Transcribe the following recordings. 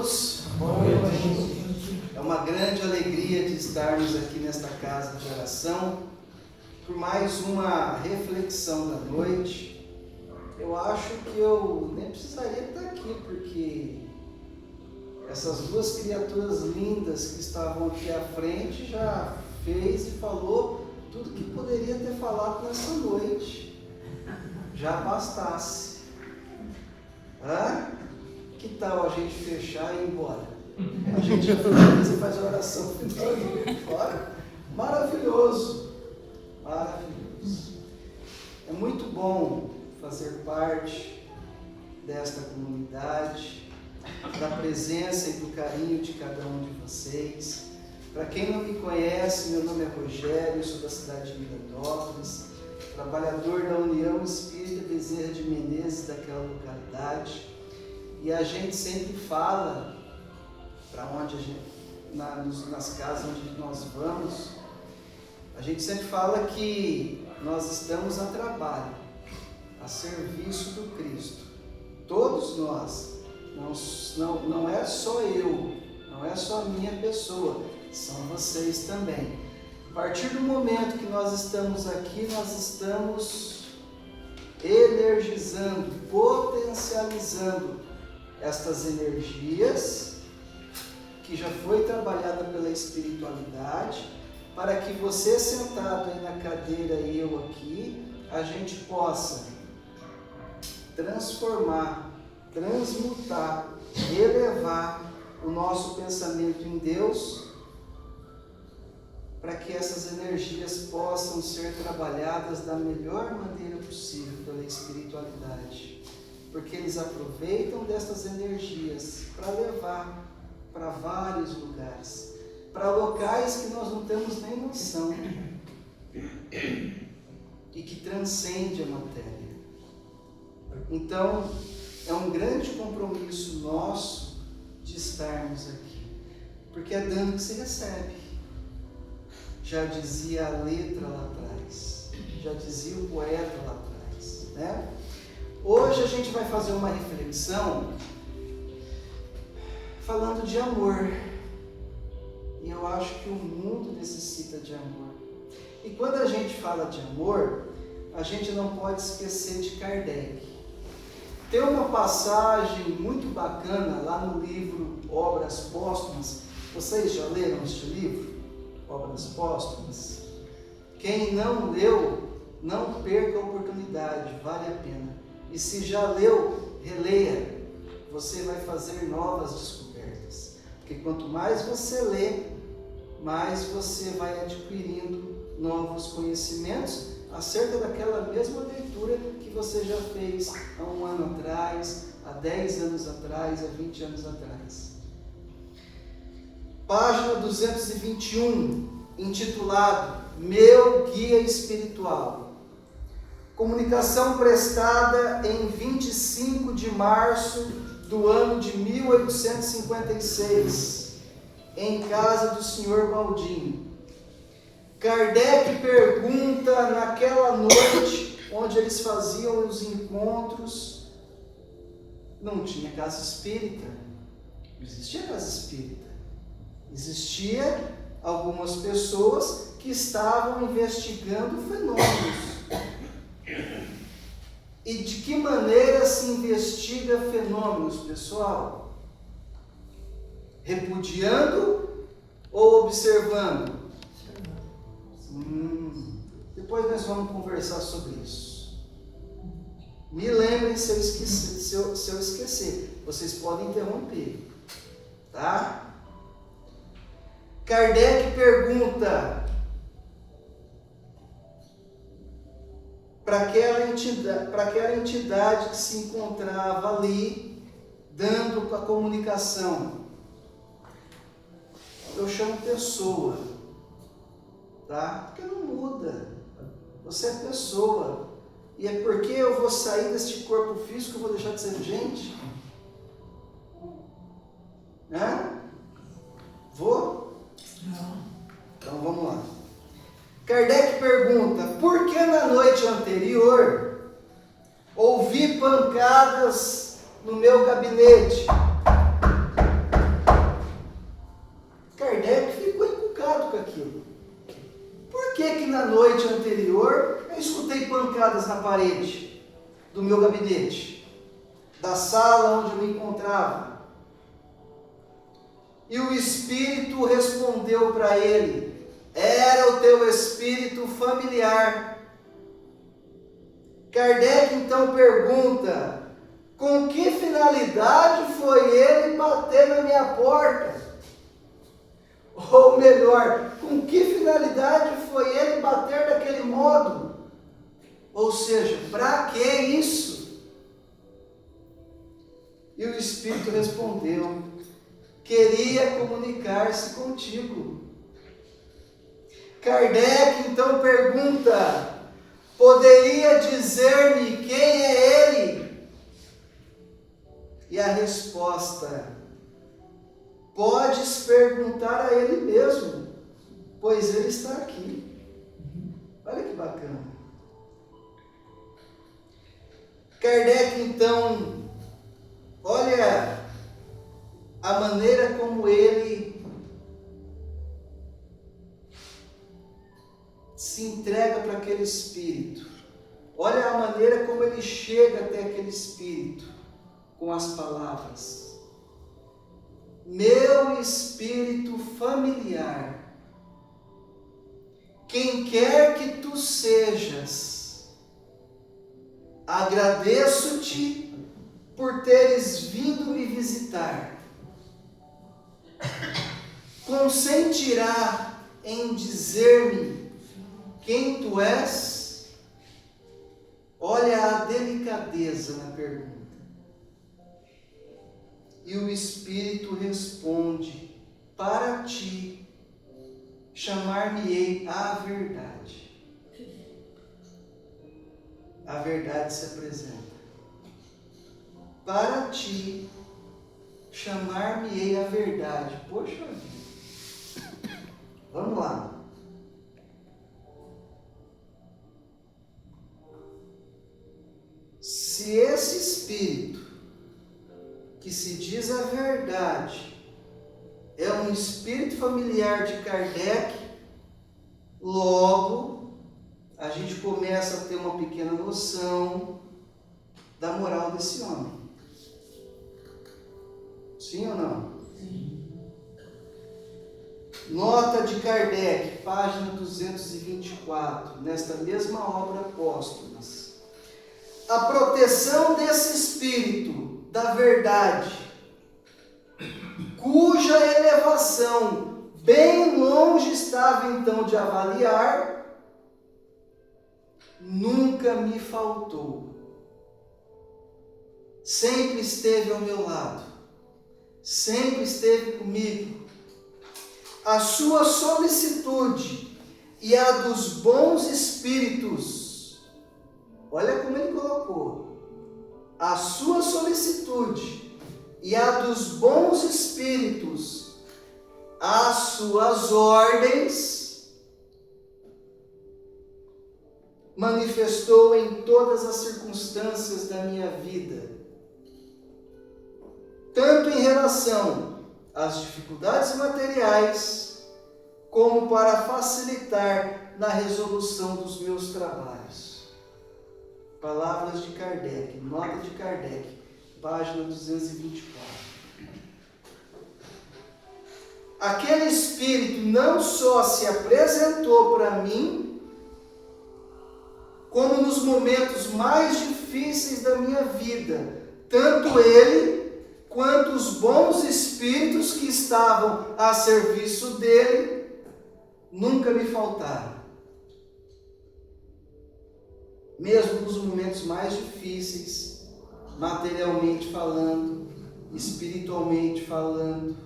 todos. Boa noite. É uma grande alegria de estarmos aqui nesta casa de oração por mais uma reflexão da noite. Eu acho que eu nem precisaria estar aqui, porque essas duas criaturas lindas que estavam aqui à frente já fez e falou tudo que poderia ter falado nessa noite. Já bastasse. Que tal a gente fechar e ir embora? A gente finaliza e faz a oração final e ir embora. Maravilhoso. Maravilhoso. É muito bom fazer parte desta comunidade, da presença e do carinho de cada um de vocês. Para quem não me conhece, meu nome é Rogério, sou da cidade de Mirandópolis, trabalhador da União Espírita Bezerra de Menezes, daquela localidade. E a gente sempre fala, para onde a gente, nas casas onde nós vamos, a gente sempre fala que nós estamos a trabalho, a serviço do Cristo. Todos nós, não é só eu, não é só a minha pessoa, são vocês também. A partir do momento que nós estamos aqui, nós estamos energizando, potencializando estas energias que já foi trabalhada pela espiritualidade, para que você sentado aí na cadeira e eu aqui, a gente possa transformar, transmutar, elevar o nosso pensamento em Deus, para que essas energias possam ser trabalhadas da melhor maneira possível pela espiritualidade. Porque eles aproveitam destas energias para levar para vários lugares, para locais que nós não temos nem noção e que transcende a matéria. Então, é um grande compromisso nosso de estarmos aqui, porque é dando que se recebe. Já dizia a letra lá atrás, já dizia o poeta lá atrás, né? Hoje a gente vai fazer uma reflexão falando de amor. E eu acho que o mundo necessita de amor. E quando a gente fala de amor, a gente não pode esquecer de Kardec. Tem uma passagem muito bacana lá no livro Obras Póstumas. Vocês já leram este livro? Obras Póstumas? Quem não leu, não perca a oportunidade, vale a pena. E se já leu, releia. Você vai fazer novas descobertas. Porque quanto mais você lê, mais você vai adquirindo novos conhecimentos acerca daquela mesma leitura que você já fez há 1 ano atrás, há 10 anos atrás, há 20 anos atrás. Página 221, intitulado Meu Guia Espiritual. Comunicação prestada em 25 de março do ano de 1856, em casa do Sr. Baldinho. Kardec pergunta naquela noite, onde eles faziam os encontros, não tinha casa espírita, não existia casa espírita, existia algumas pessoas que estavam investigando fenômenos. E de que maneira se investiga fenômenos, pessoal? Repudiando ou observando? Depois nós vamos conversar sobre isso. Me lembrem se eu esquecer. Vocês podem interromper. Tá? Kardec pergunta para aquela entidade que se encontrava ali, dando a comunicação. Eu chamo pessoa, tá? Porque não muda. Você é pessoa. E é porque eu vou sair deste corpo físico que eu vou deixar de ser gente? Né? Vou? Não. Então vamos lá. Kardec pergunta, por que na noite anterior ouvi pancadas no meu gabinete? gravadas na parede do meu gabinete, da sala onde eu me encontrava. E o Espírito respondeu para ele: era o teu espírito familiar. Kardec então pergunta: com que finalidade foi ele bater na minha porta? Ou melhor, com que finalidade foi ele bater daquele modo? Ou seja, para que isso? E o Espírito respondeu: queria comunicar-se contigo. Kardec então pergunta: poderia dizer-me quem é ele? E a resposta: podes perguntar a ele mesmo, pois ele está aqui. Olha que bacana. Kardec então, olha a maneira como ele se entrega para aquele espírito. Olha a maneira como ele chega até aquele espírito com as palavras: meu espírito familiar, quem quer que tu sejas, agradeço-te por teres vindo me visitar. Consentirá em dizer-me quem tu és? Olha a delicadeza na pergunta. E o Espírito responde: para ti chamar-me-ei a verdade. A verdade se apresenta. Para ti chamar-me-ei a verdade. Poxa vida. Vamos lá. Se esse Espírito que se diz a verdade é um espírito familiar de Kardec, logo a gente começa a ter uma pequena noção da moral desse homem. Sim ou não? Sim. Nota de Kardec, página 224, nesta mesma obra Póstumas. A proteção desse espírito da verdade, cuja elevação bem longe estava então de avaliar, nunca me faltou. Sempre esteve ao meu lado, sempre esteve comigo. A sua solicitude e a dos bons espíritos, olha como ele colocou, a sua solicitude e a dos bons espíritos, as suas ordens, manifestou em todas as circunstâncias da minha vida, tanto em relação às dificuldades materiais, como para facilitar na resolução dos meus trabalhos. Palavras de Kardec, nota de Kardec, página 224. Aquele espírito não só se apresentou para mim, como nos momentos mais difíceis da minha vida, tanto ele quanto os bons espíritos que estavam a serviço dele, nunca me faltaram. Mesmo nos momentos mais difíceis, materialmente falando, espiritualmente falando,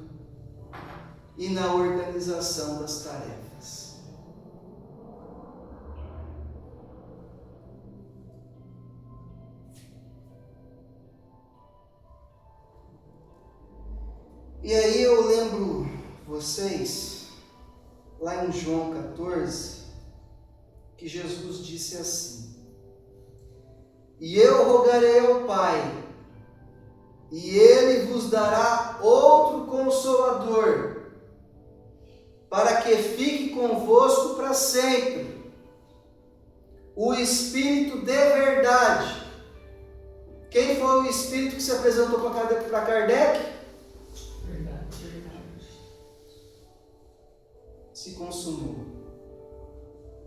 e na organização das tarefas. E aí eu lembro vocês, lá em João 14, que Jesus disse assim: e eu rogarei ao Pai, e Ele vos dará outro Consolador, para que fique convosco para sempre, o Espírito de verdade. Quem foi o Espírito que se apresentou para Kardec? Se consumou.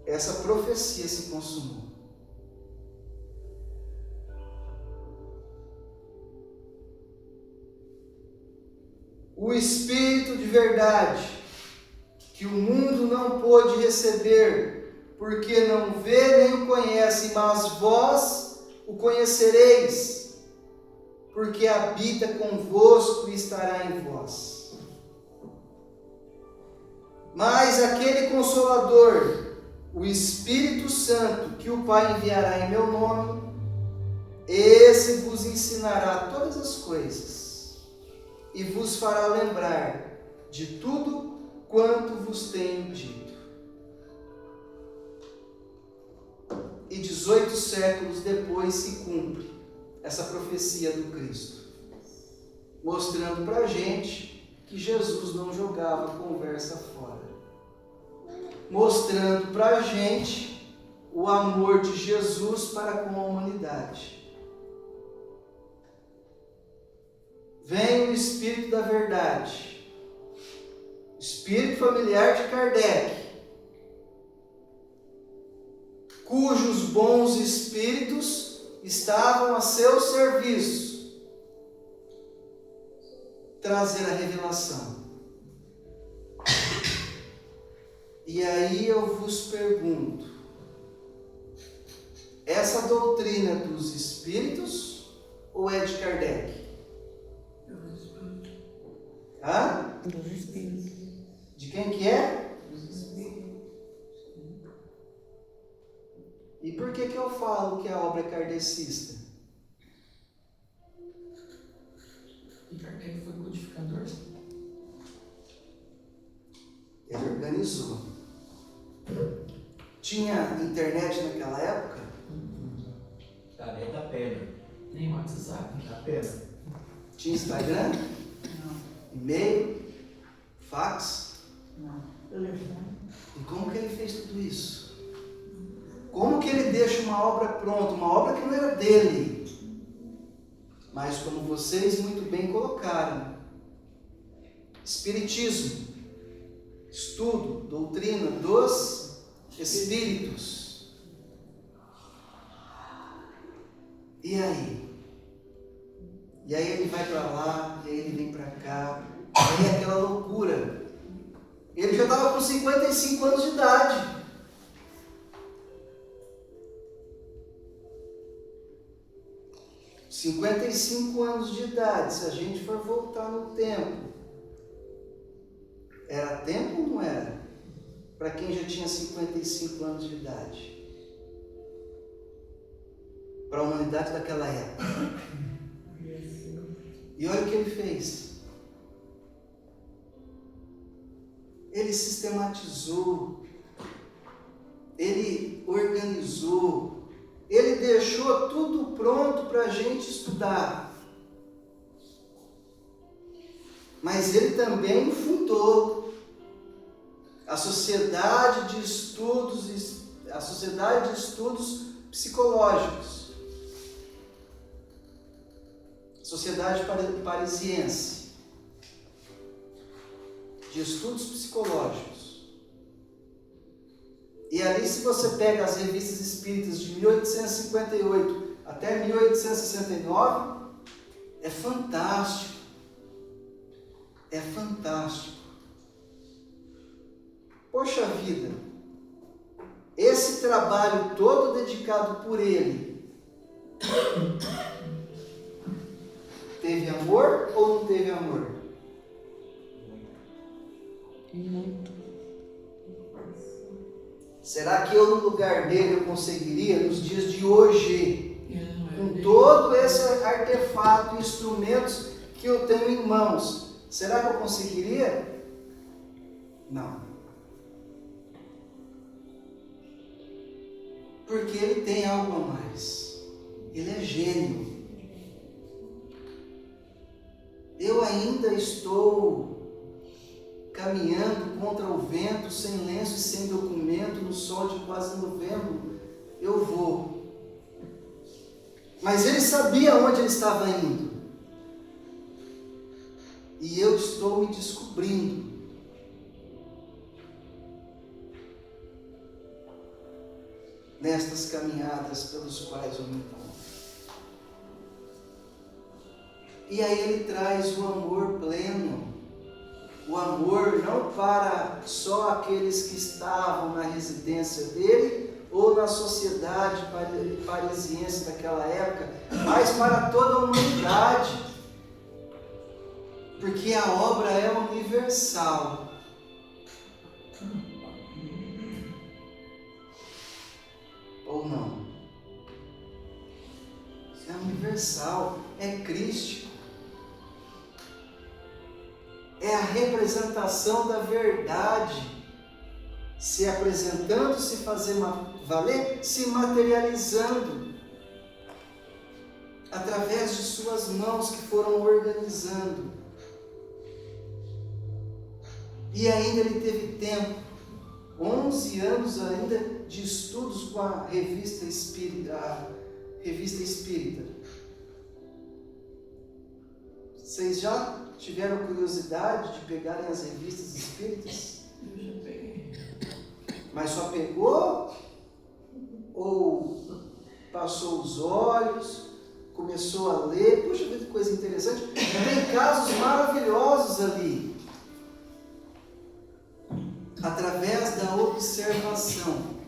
Essa profecia se consumou. O Espírito de verdade, que o mundo não pôde receber, porque não vê nem o conhece, mas vós o conhecereis, porque habita convosco e estará em vós. Mas aquele Consolador, o Espírito Santo, que o Pai enviará em meu nome, esse vos ensinará todas as coisas e vos fará lembrar de tudo quanto vos tenho dito. E 18 séculos depois se cumpre essa profecia do Cristo, mostrando para a gente que Jesus não jogava conversa fora, mostrando para a gente o amor de Jesus para com a humanidade. Vem o Espírito da verdade, Espírito familiar de Kardec, cujos bons espíritos estavam a seu serviço, trazer a revelação. E aí eu vos pergunto, essa doutrina dos espíritos ou é de Kardec? Hã? Dos espíritos. De quem que é? Dos espíritos. E por que eu falo que a obra é kardecista? E Kardec foi codificador? Ele organizou. Tinha internet naquela época? Caneta da pena. Nem WhatsApp. Da pena. Tinha Instagram? Não. E-mail? Fax? Não. Telefone. E como que ele fez tudo isso? Como que ele deixa uma obra pronta, uma obra que não era dele? Mas como vocês muito bem colocaram, Espiritismo, estudo, doutrina dos Espíritos. E aí? E aí ele vai para lá, e aí ele vem para cá, e aí é aquela loucura. Ele já estava com 55 anos de idade. Com 55 anos de idade, se a gente for voltar no tempo, era tempo ou não era? Para quem já tinha 55 anos de idade. Para a humanidade daquela época. E olha o que ele fez. Ele sistematizou, ele organizou, ele deixou tudo pronto para a gente estudar. Mas ele também fundou a Sociedade de Estudos, Psicológicos, Sociedade Parisiense de Estudos Psicológicos. E ali, se você pega as revistas espíritas de 1858 até 1869, é fantástico. É fantástico. Poxa vida, esse trabalho todo dedicado por ele, teve amor ou não teve amor? Muito. Será que eu, no lugar dele, eu conseguiria, nos dias de hoje, com todo esse artefato, instrumentos que eu tenho em mãos, será que eu conseguiria? Não. Porque ele tem algo a mais. Ele é gênio. Eu ainda estou caminhando contra o vento, sem lenço e sem documento, no sol de quase novembro, eu vou. Mas ele sabia onde ele estava indo. E eu estou me descobrindo. Nestas caminhadas pelos quais eu me encontro. E aí ele traz o amor pleno. O amor não para só aqueles que estavam na residência dele ou na sociedade parisiense daquela época, mas para toda a humanidade. Porque a obra é universal. Ou não? É universal, é crístico. É a representação da verdade se apresentando, se fazendo valer, se materializando através de suas mãos que foram organizando. E ainda ele teve tempo, 11 anos ainda de estudos com a revista espírita. Vocês já tiveram curiosidade de pegarem as revistas espíritas? Eu já peguei. Mas só pegou? Ou passou os olhos, começou a ler? Puxa, que coisa interessante. Tem casos maravilhosos ali. Através da observação.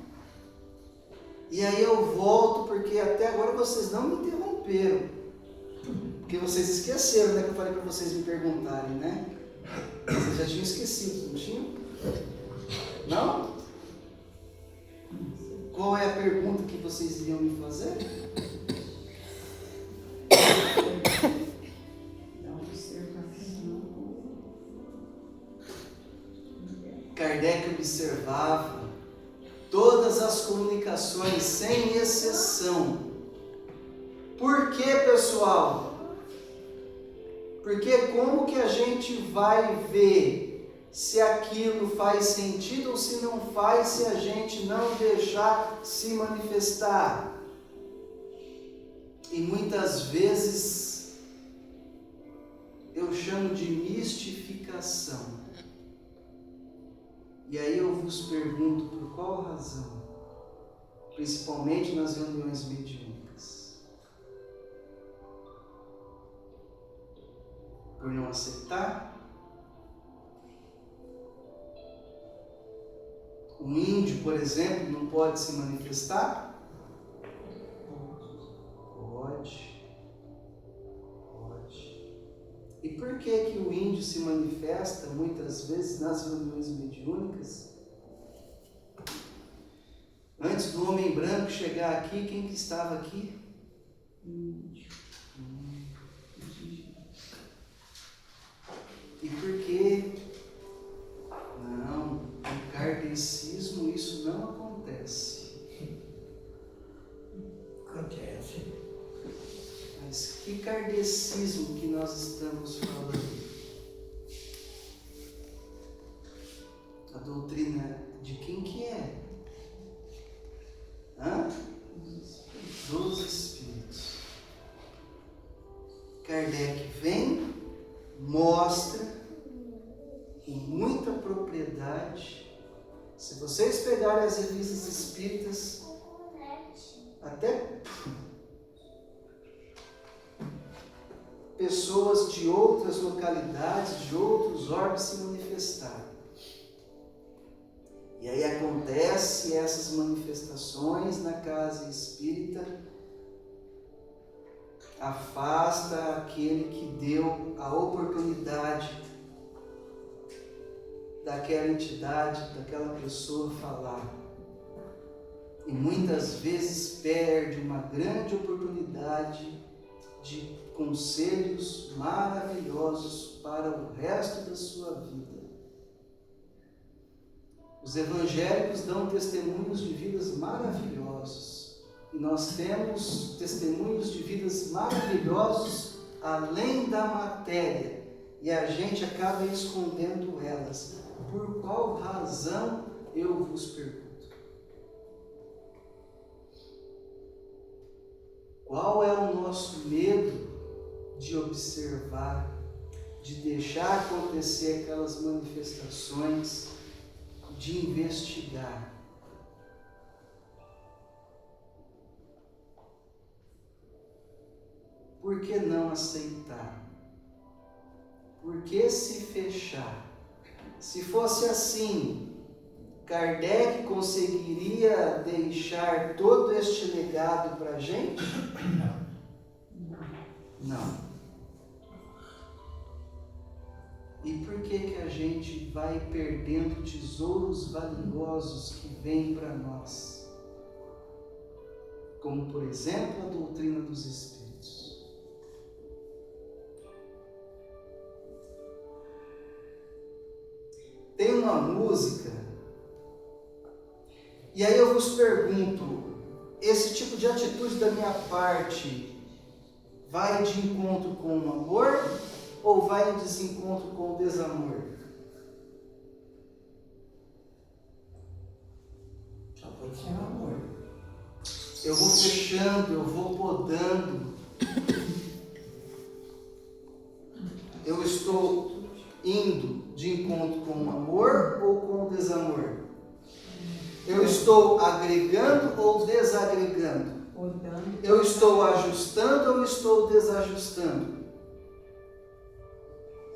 E aí eu volto, porque até agora vocês não me interromperam. Porque vocês esqueceram, né? Que eu falei para vocês me perguntarem, né? Vocês já tinham esquecido, não tinham? Não? Qual é a pergunta que vocês iriam me fazer? Kardec observava todas as comunicações, sem exceção. Por que, pessoal? Porque como que a gente vai ver se aquilo faz sentido ou se não faz, se a gente não deixar se manifestar? E muitas vezes eu chamo de mistificação. E aí eu vos pergunto, por qual razão? Principalmente nas reuniões mediúnicas. Por não aceitar? O índio, por exemplo, não pode se manifestar? Pode. E por que o índio se manifesta muitas vezes nas reuniões mediúnicas? Antes do homem branco chegar aqui, quem que estava aqui? Índio. E por que? Não, no kardecismo isso não acontece. Acontece. Mas que kardecismo que nós estamos falando? A doutrina de quem que é? Dos Espíritos. Kardec vem, mostra com muita propriedade. Se vocês pegarem as revistas espíritas, até pessoas de outras localidades, de outros orbes se manifestaram. E aí acontece essas manifestações na casa espírita, afasta aquele que deu a oportunidade daquela entidade, daquela pessoa falar. E muitas vezes perde uma grande oportunidade de conselhos maravilhosos para o resto da sua vida. Os evangélicos dão testemunhos de vidas maravilhosos. E nós temos testemunhos de vidas maravilhosos além da matéria. E a gente acaba escondendo elas. Por qual razão, eu vos pergunto? Qual é o nosso medo de observar, de deixar acontecer aquelas manifestações, de investigar? Por que não aceitar? Por que se fechar? Se fosse assim, Kardec conseguiria deixar todo este legado para a gente? Não. E por que a gente vai perdendo tesouros valiosos que vêm para nós? Como, por exemplo, a doutrina dos Espíritos. Tem uma música, e aí eu vos pergunto, esse tipo de atitude da minha parte vai de encontro com o amor ou vai em desencontro com o desamor? Só pode ser amor. Eu vou fechando, eu vou podando. Eu estou indo de encontro com o amor ou com o desamor? Eu estou agregando ou desagregando? Eu estou ajustando ou estou desajustando?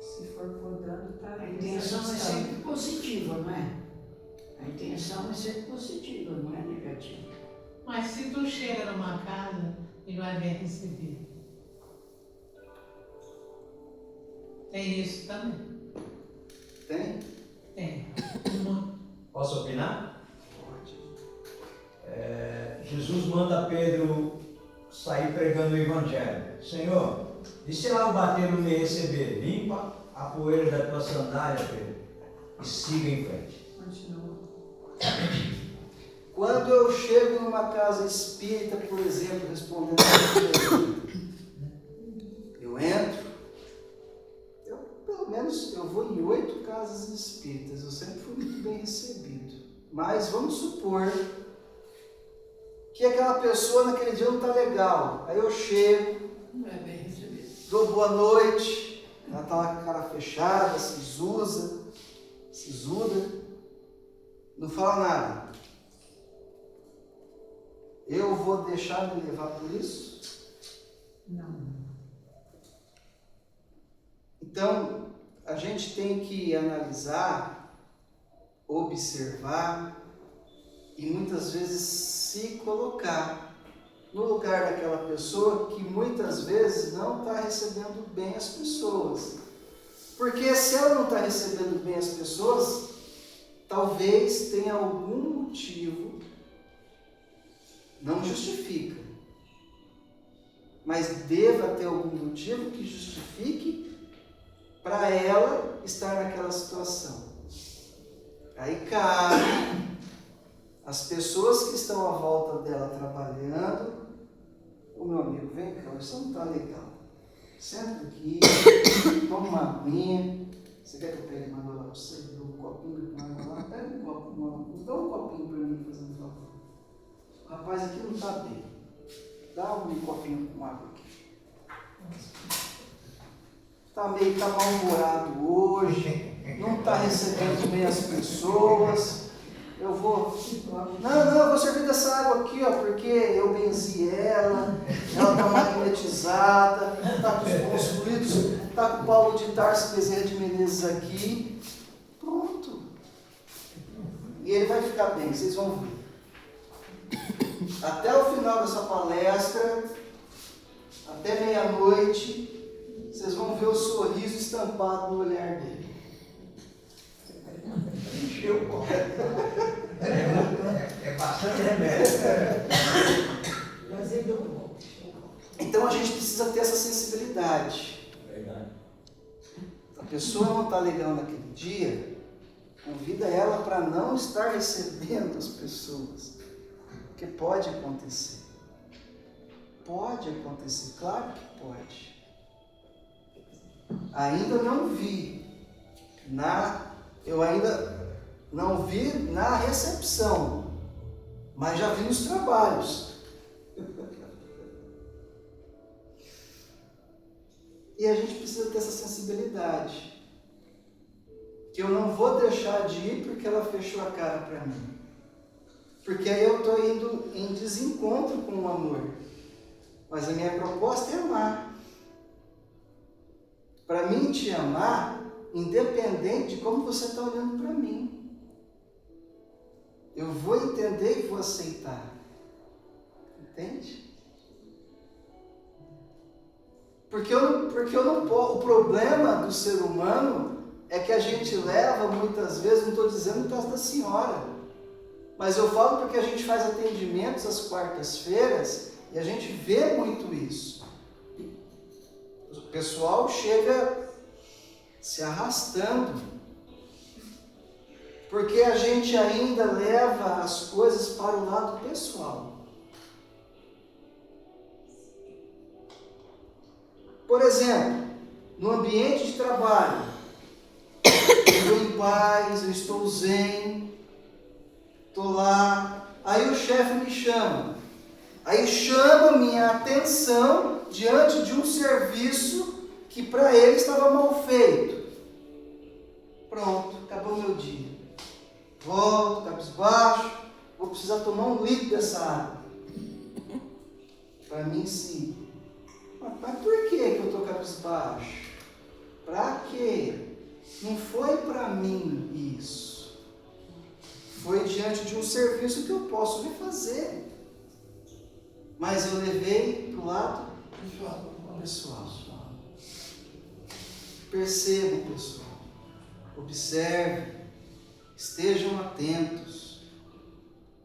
Se for podando, tá. A intenção é sempre positiva, não é? A intenção é sempre positiva, não é negativa. Mas se tu chega numa casa e não é bem recebido, tem isso também? Tem? Tem. Posso opinar? Pode. Jesus manda Pedro sair pregando o Evangelho. Senhor, e se lá o bater não me receber? Limpa a poeira da tua sandália, Pedro, e siga em frente. Continua. Quando eu chego numa casa espírita, por exemplo, respondendo a pergunta, eu entro, pelo menos eu vou em 8 casas espíritas, eu sempre fui muito bem recebido. Mas vamos supor que aquela pessoa naquele dia não está legal. Aí eu chego, Não é bem recebido. dou boa noite, ela está lá com a cara fechada, sisuda, não fala nada. Eu vou deixar me levar por isso? Não. Então, a gente tem que analisar, observar e muitas vezes se colocar no lugar daquela pessoa que muitas vezes não está recebendo bem as pessoas. Porque se ela não está recebendo bem as pessoas, talvez tenha algum motivo, não justifica, mas deva ter algum motivo que justifique para ela estar naquela situação. Aí cabe as pessoas que estão à volta dela trabalhando, o meu amigo, vem cá, isso não está legal. Senta aqui, toma uma aguinha. Você quer que eu pegue uma água lá para você? Dá um copinho com água lá? Pega um copo, dá um copinho para mim, fazendo favor. O rapaz aqui não está bem. Dá um copinho com água aqui. Está mal-humorado hoje, não está recebendo bem as pessoas. Eu vou servir dessa água aqui, ó, porque eu benzi ela está magnetizada, está com os bons fluidos, está com o Paulo de Tarso Bezerra de Menezes aqui. Pronto. E ele vai ficar bem, vocês vão ver. Até o final dessa palestra, até meia-noite, vocês vão ver o sorriso estampado no olhar dele. É bastante remédio. Mas é bom. Então a gente precisa ter essa sensibilidade. Verdade. A pessoa não está legal naquele dia, convida ela para não estar recebendo as pessoas. Porque pode acontecer. Pode acontecer, claro que pode. Ainda não vi eu ainda não vi na recepção, mas já vi nos trabalhos. E a gente precisa ter essa sensibilidade. Que eu não vou deixar de ir porque ela fechou a cara para mim. Porque aí eu estou indo em desencontro com o amor. Mas a minha proposta é amar. Para mim te amar, independente de como você está olhando para mim. Eu vou entender e vou aceitar. Entende? Porque eu não posso. O problema do ser humano é que a gente leva muitas vezes, não estou dizendo no caso da senhora, mas eu falo porque a gente faz atendimentos às quartas-feiras e a gente vê muito isso. O pessoal chega se arrastando, porque a gente ainda leva as coisas para o lado pessoal. Por exemplo, no ambiente de trabalho, eu estou em paz, eu estou zen, estou lá, aí o chefe me chama, aí chama minha atenção diante de um serviço que para ele estava mal feito. Pronto, acabou o meu dia. Volto, cabisbaixo, vou precisar tomar 1 litro dessa água. Para mim, sim. Mas por que eu estou cabisbaixo? Para quê? Não foi para mim isso. Foi diante de um serviço que eu posso refazer. Mas eu levei para o lado pessoal. Percebam, pessoal. Observem. Estejam atentos.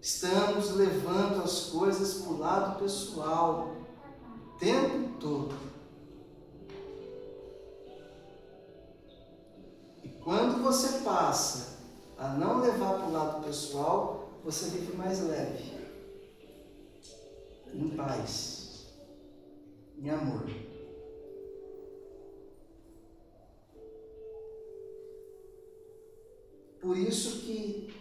Estamos levando as coisas para o lado pessoal o tempo todo. E quando você passa a não levar para o lado pessoal, você vive mais leve, em paz, em amor. Por isso que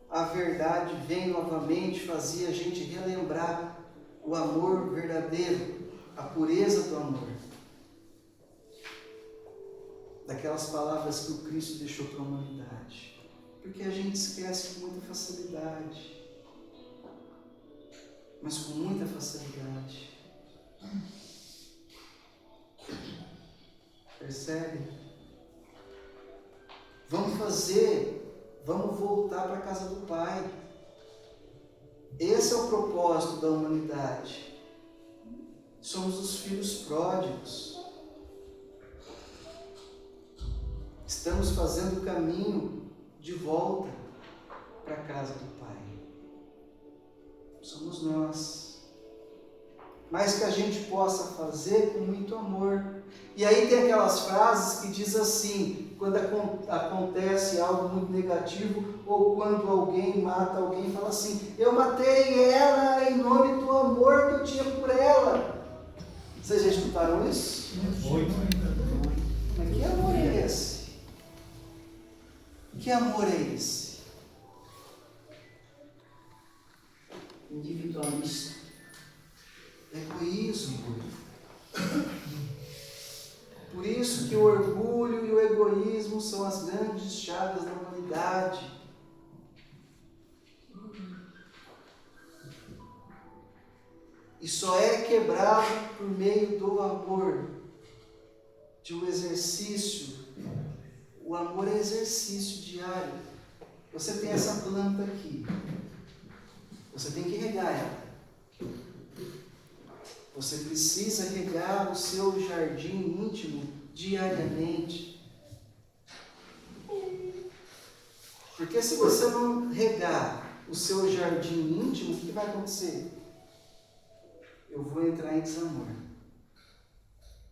a verdade vem novamente, fazia a gente relembrar o amor verdadeiro, a pureza do amor. Daquelas palavras que o Cristo deixou para a humanidade. Porque a gente esquece com muita facilidade. Mas com muita facilidade. Percebe? Vamos voltar para a casa do Pai. Esse é o propósito da humanidade. Somos os filhos pródigos. Estamos fazendo o caminho de volta para a casa do Pai. Somos nós. Mas que a gente possa fazer com muito amor. E aí tem aquelas frases que diz assim, quando acontece algo muito negativo, ou quando alguém mata alguém, fala assim, eu matei ela em nome do amor que eu tinha por ela. Vocês já escutaram isso? Muito. Mas que amor é esse? Que amor é esse? Individualista. Egoísmo. Por isso que o orgulho e o egoísmo são as grandes chagas da humanidade. E só é quebrado por meio do amor, de um exercício. O amor é exercício diário. Você tem essa planta aqui. Você tem que regar ela. Você precisa regar o seu jardim íntimo diariamente. Porque se você não regar o seu jardim íntimo, o que vai acontecer? Eu vou entrar em desamor.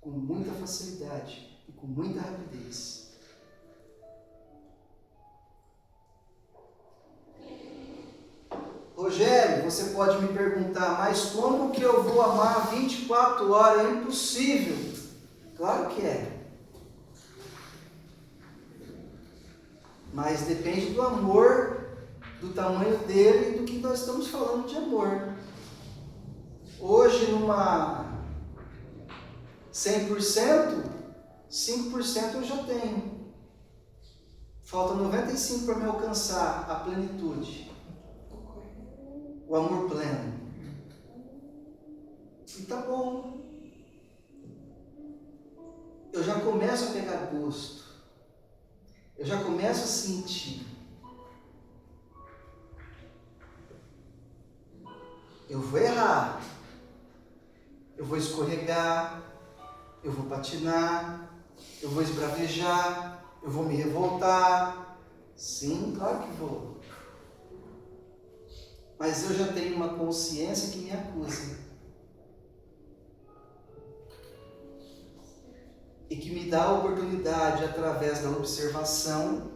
Com muita facilidade e com muita rapidez. Rogério, você pode me perguntar, mas como que eu vou amar 24 horas? É impossível. Claro que é. Mas depende do amor, do tamanho dele e do que nós estamos falando de amor. Hoje, numa 100%, 5% eu já tenho. Falta 95% para me alcançar a plenitude, o amor pleno. E tá bom. Eu já começo a pegar gosto. Eu já começo a sentir. Eu vou errar. Eu vou escorregar. Eu vou patinar. Eu vou esbravejar. Eu vou me revoltar. Sim, claro que vou. Mas eu já tenho uma consciência que me acusa. E que me dá a oportunidade, através da observação,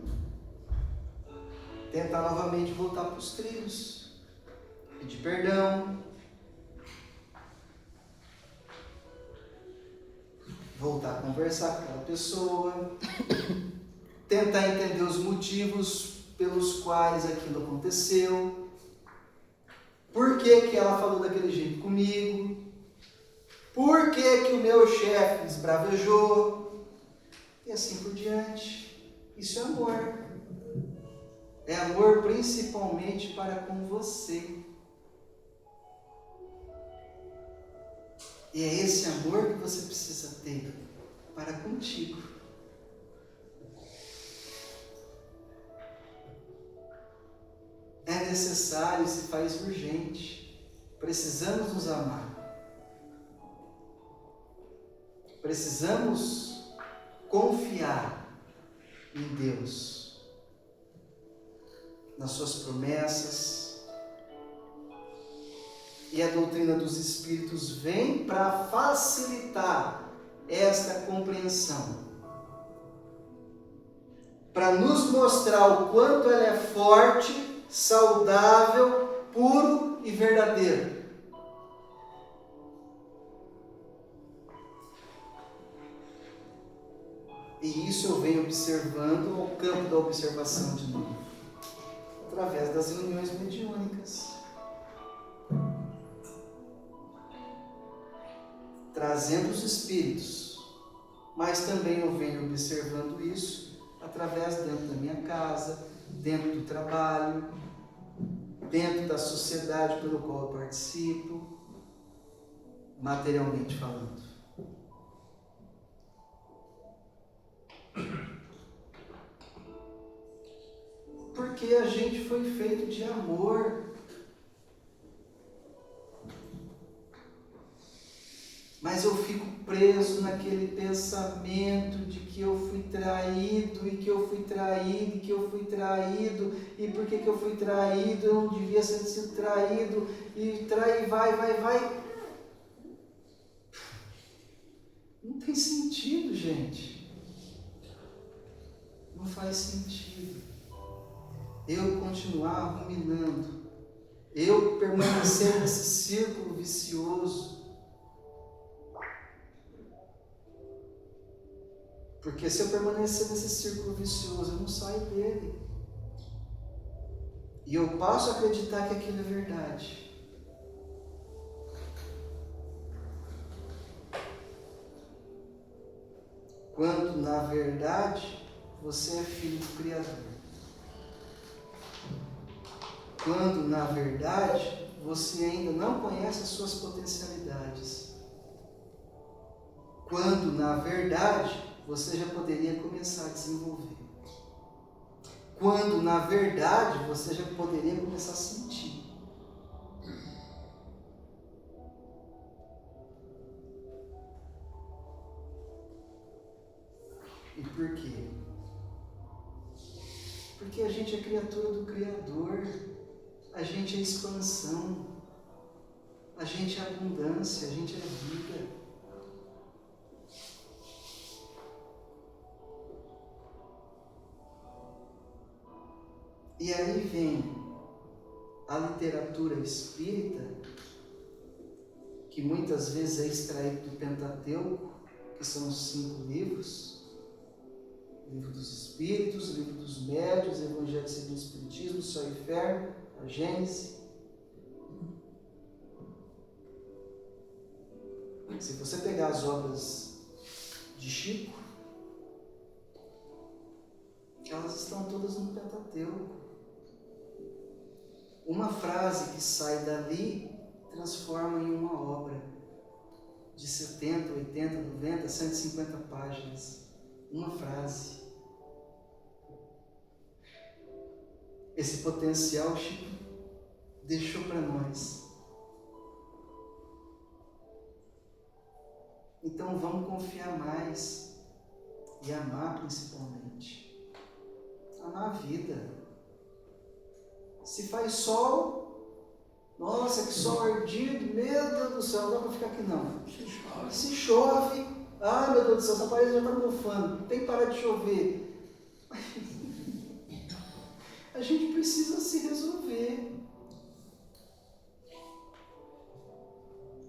tentar novamente voltar para os trilhos, pedir perdão, voltar a conversar com aquela pessoa, tentar entender os motivos pelos quais aquilo aconteceu, por que ela falou daquele jeito comigo, por que o meu chefe esbravejou, e assim por diante. Isso é amor. É amor principalmente para com você. E é esse amor que você precisa ter para contigo. É necessário, se faz urgente. Precisamos nos amar. Precisamos confiar em Deus, nas suas promessas. E a doutrina dos Espíritos vem para facilitar esta compreensão, para nos mostrar o quanto ela é forte, saudável, puro e verdadeiro. E isso eu venho observando ao campo da observação de novo, através das reuniões mediúnicas, trazendo os espíritos, mas também eu venho observando isso através dentro da minha casa, dentro do trabalho, dentro da sociedade pelo qual eu participo, materialmente falando. Porque a gente foi feito de amor. Mas eu fico preso naquele pensamento de que eu fui traído, e que eu fui traído, e que eu fui traído, e por que eu fui traído? Eu não devia ter sido traído, e vai. Não tem sentido, gente. Não faz sentido. Eu continuar ruminando, eu permanecer nesse círculo vicioso. Porque se eu permanecer nesse círculo vicioso, eu não saio dele. E eu passo a acreditar que aquilo é verdade. Quando, na verdade, você é filho do Criador. Quando, na verdade, você ainda não conhece as suas potencialidades. Quando, na verdade, você já poderia começar a desenvolver. Quando, na verdade, você já poderia começar a sentir. E por quê? Porque a gente é criatura do Criador. A gente é expansão, a gente é abundância, a gente é vida. E aí vem a literatura espírita, que muitas vezes é extraído do Pentateuco, que são os 5 livros: Livro dos Espíritos, Livro dos Médiuns, Evangelho segundo o Espiritismo, Céu e Inferno, a Gênese. Se você pegar as obras de Chico, elas estão todas no Pentateuco. Uma frase que sai dali transforma em uma obra de 70, 80, 90, 150 páginas. Uma frase. Esse potencial Chico deixou para nós. Então vamos confiar mais e amar principalmente. Amar a vida. Se faz sol, nossa, que sol ardido, meu Deus do céu, não dá para ficar aqui não. Se chove, meu Deus do céu, essa parede já está mofando, tem que parar de chover. A gente precisa se resolver.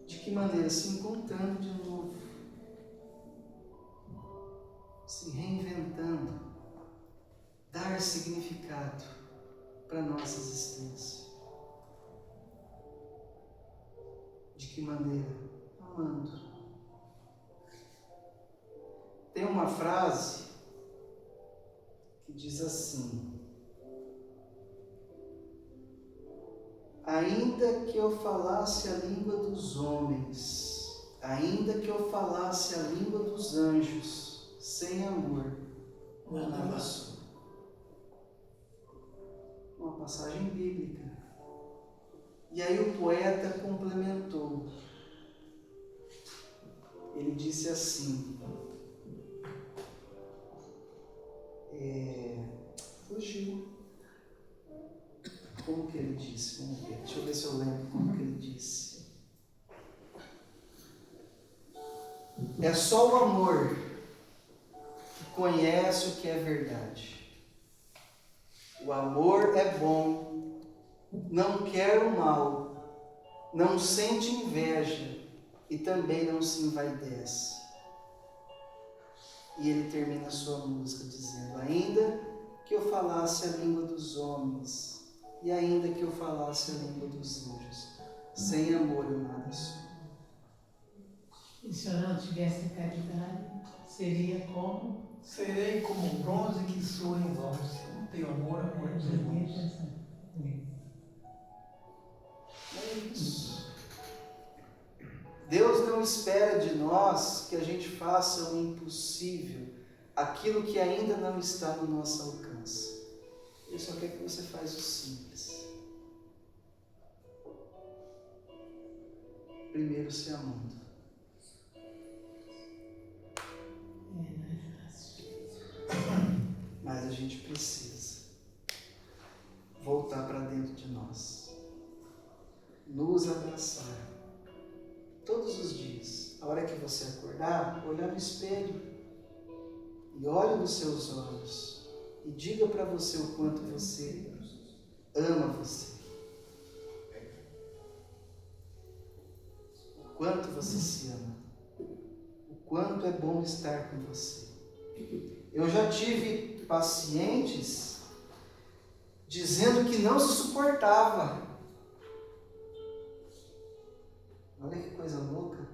De que maneira? Se encontrando de novo, se reinventando, dar significado para a nossa existência. De que maneira? Amando. Tem uma frase que diz assim: ainda que eu falasse a língua dos homens, ainda que eu falasse a língua dos anjos, sem amor, nada sou. Uma passagem bíblica. E aí o poeta complementou. Ele disse assim, fugiu. Como que ele disse? Deixa eu ver se eu lembro como que ele disse. É só o amor que conhece o que é verdade. O amor é bom, não quer o mal, não sente inveja e também não se envaidece. E ele termina a sua música dizendo: ainda que eu falasse a língua dos homens e ainda que eu falasse a língua dos anjos, sem amor eu nada sou. E se eu não tivesse caridade, seria como? Serei como um bronze que soa em vão. Se não tenho amor, amor não tem. É isso. Deus não espera de nós que a gente faça o impossível, aquilo que ainda não está no nosso alcance. Ele só quer que você faça o simples. Primeiro se amando. Mas a gente precisa voltar para dentro de nós, nos abraçar todos os dias. A hora que você acordar, olhar no espelho e olhe nos seus olhos e diga para você o quanto você ama você, o quanto você se ama, o quanto é bom estar com você. Eu já tive pacientes dizendo que não se suportava. Olha que coisa louca,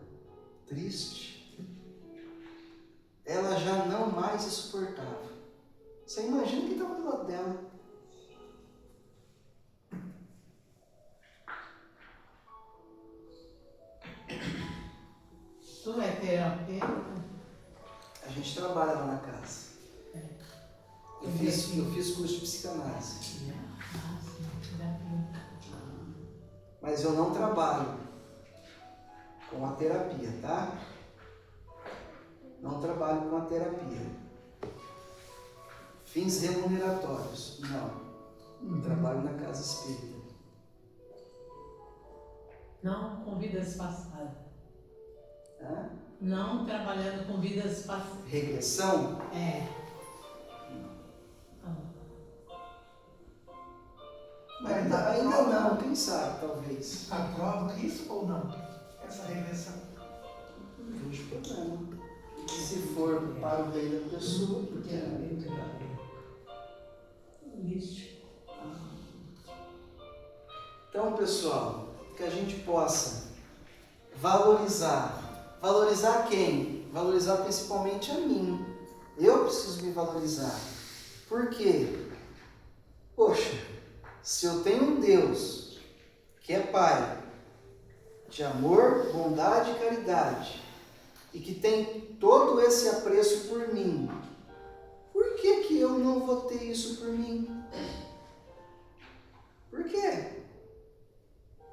triste. Ela já não mais se suportava. Você imagina quem estava do lado dela. Tu é terapeuta? A gente trabalha lá na casa. Eu fiz curso de psicanálise. Mas eu não trabalho com a terapia, tá? Não trabalho com a terapia. Fins remuneratórios, não. Trabalho na casa espírita. Não com vidas passadas. Hã? Não trabalhando com vidas passadas. Regressão? É. Mas ainda não, quem sabe, talvez. Aprova isso ou não? Essa regressão. Não vejo problema. Se for para o bem da pessoa, porque Místico. Então, pessoal, que a gente possa valorizar quem? valorizar principalmente a mim. Eu preciso me valorizar. Por quê? Poxa, se eu tenho um Deus que é Pai, de amor, bondade e caridade, e que tem todo esse apreço por mim, por que eu não vou ter isso por mim? Por quê?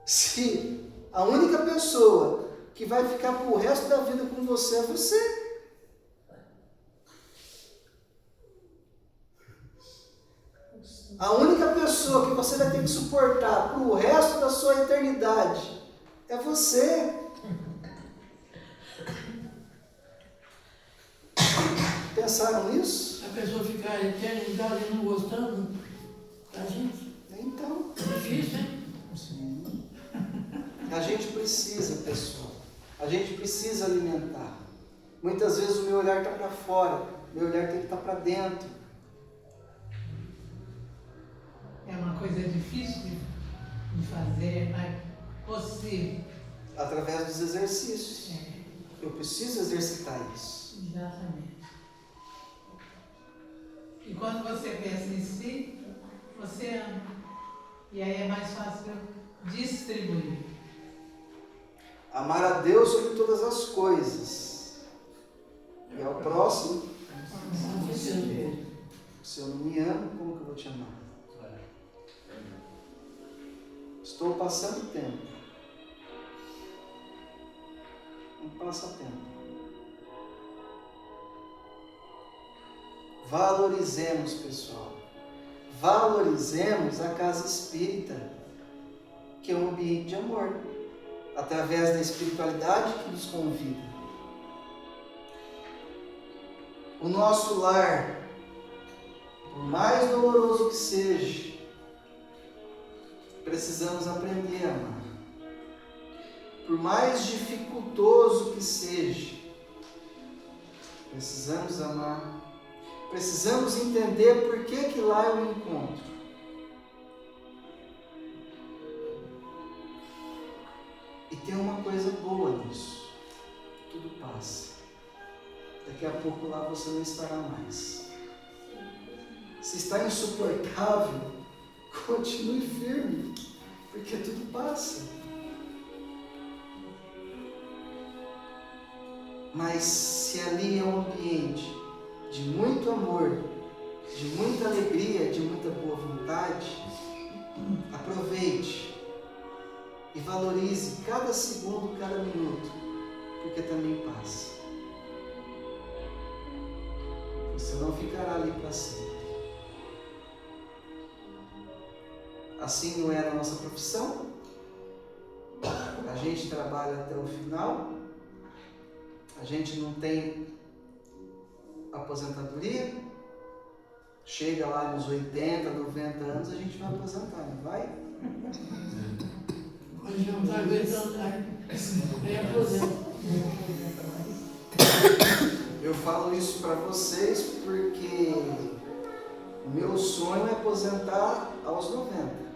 Se a única pessoa que vai ficar pro resto da vida com você é você. A única pessoa que você vai ter que suportar pro resto da sua eternidade é você. Pensaram nisso? A pessoa ficar a eternidade não gostando da gente. Então, É difícil, hein? a gente precisa, pessoal. A gente precisa alimentar. Muitas vezes o meu olhar está para fora, o meu olhar tem que estar para dentro. É uma coisa difícil de fazer, mas possível. Através dos exercícios. Eu preciso exercitar isso. Exatamente. E quando você pensa em si, você ama. E aí é mais fácil distribuir. Amar a Deus sobre todas as coisas. E ao próximo, se eu não me amo, como que eu vou te amar? Estou passando tempo. Um passatempo. Valorizemos, pessoal. Valorizemos a casa espírita, que é um ambiente de amor, através da espiritualidade que nos convida. O nosso lar, por mais doloroso que seja, precisamos aprender a amar. Por mais dificultoso que seja, precisamos amar. Precisamos entender por que lá eu me encontro. E tem uma coisa boa nisso. Tudo passa. Daqui a pouco lá você não estará mais. Se está insuportável, continue firme, porque tudo passa. Mas se ali é um ambiente de muito amor, de muita alegria, de muita boa vontade, aproveite e valorize cada segundo, cada minuto, porque também passa. Você não ficará ali para sempre. Assim não é na nossa profissão. A gente trabalha até o final. A gente não tem aposentadoria. Chega lá nos 80, 90 anos, a gente vai aposentar, não vai? Hoje não está aguentando mais. É aposento. Eu falo isso para vocês porque o meu sonho é aposentar aos 90.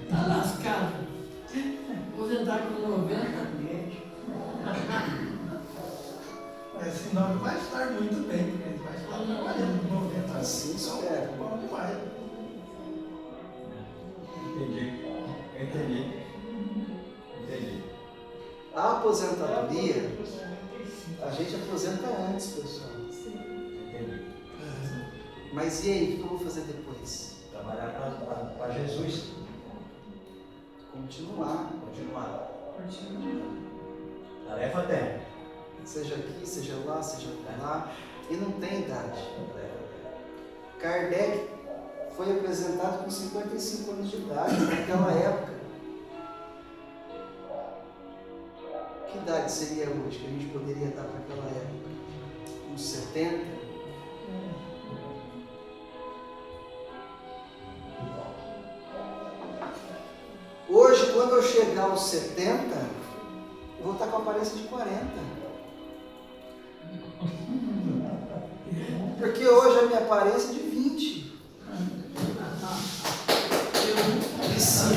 Está lascado. Aposentar com 90. Mas senão não vai estar muito bem, porque ele vai estar trabalhando com 90 anos. Assim espero. Bom demais. Entendi. A aposentadoria, a gente aposenta antes, pessoal. Entendi. Mas e aí, o que eu vou fazer depois? Trabalhar para Jesus. Continuar. Continuar. Tarefa tem. Seja aqui, seja lá, seja lá. E não tem idade. Kardec foi apresentado com 55 anos de idade naquela época. Que idade seria hoje que a gente poderia dar para aquela época? Uns 70? Hoje, quando eu chegar aos 70, eu vou estar com a aparência de 40. Porque hoje a minha aparência é de 20. E sim,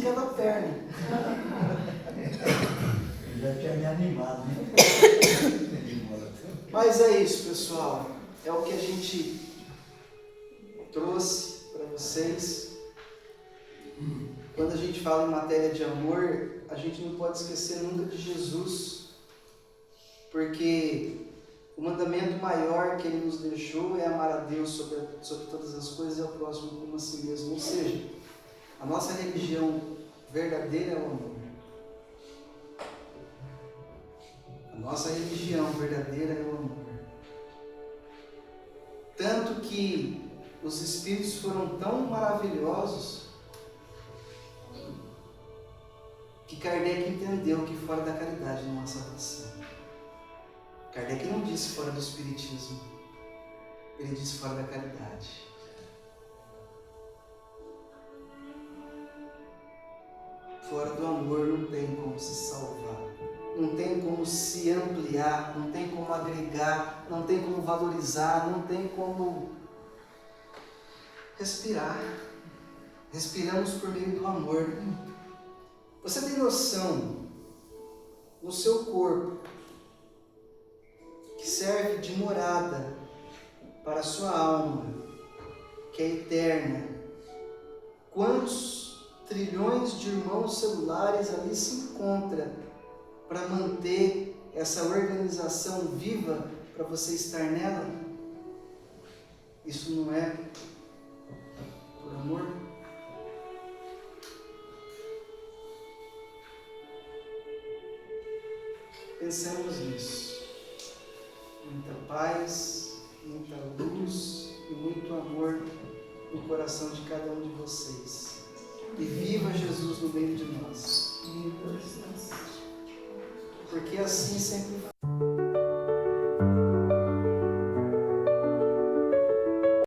quebra a perna. Eu já tinha me animado, né? Mas é isso, pessoal. É o que a gente trouxe para vocês. Quando a gente fala em matéria de amor, a gente não pode esquecer nunca de Jesus, porque o mandamento maior que Ele nos deixou é amar a Deus sobre todas as coisas e ao próximo como a si mesmo. Ou seja, a nossa religião verdadeira é o amor. A nossa religião verdadeira é o amor. Tanto que os Espíritos foram tão maravilhosos que Kardec entendeu que fora da caridade não há salvação. Kardec não disse fora do Espiritismo, ele disse fora da caridade. Fora do amor não tem como se salvar, não tem como se ampliar, não tem como agregar, não tem como valorizar, não tem como respirar. Respiramos por meio do amor. Você tem noção no seu corpo que serve de morada para a sua alma, que é eterna? Quantos trilhões de irmãos celulares ali se encontram para manter essa organização viva para você estar nela? Isso não é por amor? Pensemos nisso. Muita paz, muita luz e muito amor no coração de cada um de vocês. E viva Jesus no meio de nós. Porque assim sempre